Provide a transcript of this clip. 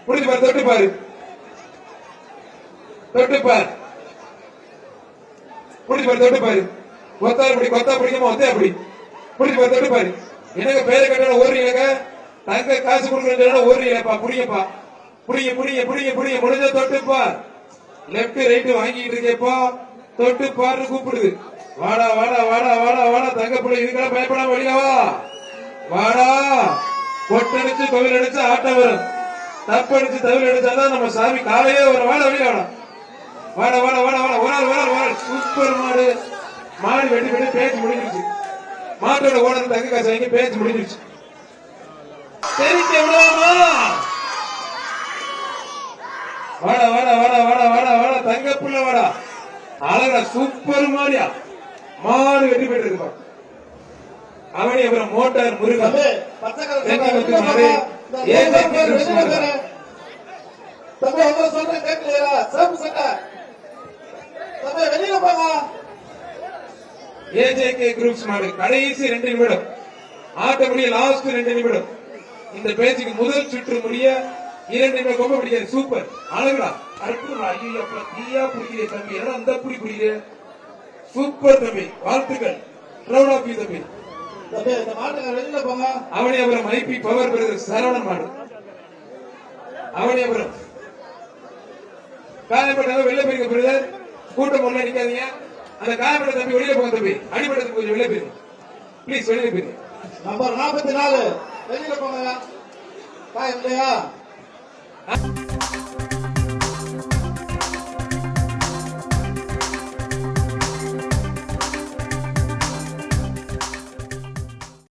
முடிஞ்சு பாரு, தொட்டு பாரு, தொட்டு பாரு, முடிஞ்சு பாரு, தொட்டு பாரு. கொத்தா பிடிக்குமா ஒத்தே அப்படி முடிஞ்சு பாரு, தொட்டு பாரு. எனக்கு பேரை கட்டணம் ஓடுறீங்க, தங்க காசு கொடுக்கணும் ஓடுறீங்கப்பா. புடிங்கப்பா, புடிங்க புடிங்க புடிங்க புடிங்க. முடிஞ்ச தொட்டுப்பா. லெப்ட் ரைட் வாங்கிட்டு இருக்கேப்பா. தொட்டு பாரு கூப்பிடுது. வாடா வாடா வாடா வாடா வாடா தங்க பிள்ளை, இதுக்கெல்லாம் பயப்படாம வெளியவா வாடா. கொட்டடிச்சு தொழில் அடிச்சு ஆட்டம் வரும். தப்படிச்சு தவிர அடிச்சாதான் நம்ம சாமி காலையே வரும். வாடா வெளியே வாடா வாடா வாடா வாடா வாடா. ஒரு ஆள் ஒரு ஆள் ஒரு ஆள். சூப்பர் மாடு. மாடு வெட்டி வெட்டி பேச்சு முடிஞ்சிருச்சு. மாட்டோட ஓனர் தங்க காசு வாங்கி பேச்சு முடிஞ்சிருச்சு. தெரிஞ்ச விடாமா. வாடா வாடா வாடா வாடா வாடா வாடா தங்க புள்ள வாடா. அழகா சூப்பர் மாடியா. மாடு வெட்டி போயிட்டு இருப்பான். அவனே அப்புறம் மோட்டார் முருகன் ஏஜேகே குரூப்ஸ் மாடு. கடைசி 2 நிமிடம் ஆட்ட முடிய. லாஸ்ட் 2 நிமிடம். இந்த பேச்சுக்கு முதல் சுற்று முடிய 2 நிமிடம். கொம்ப பிடிக்காது. சூப்பர் அழகுடா. அற்புதம். ஐயோ தீயா பிடிக்கிறே தம்பி. ஏன்னா அந்த புடி பிடிக்கிறே. சூப்பர் தம்பி, வாழ்த்துக்கள். ப்ரௌட் ஆஃப் யூ தம்பி. Avaniyapuram IP power brother Saravanan மாடு. அவனியபுரம் காயப்பட்ட வெளில போயிருக்க பிரதர். கூட்டம் ஒண்ணு நிக்காதீங்க. அந்த காயப்பட்ட தம்பி வெளியில போங்க தம்பி. அடிப்பட்டது கொஞ்சம் வெளியே போயிருங்க பிளீஸ். வெளியில போயிருங்க. நம்பர் 44 வெளியில போங்க. காயம் இல்லையா?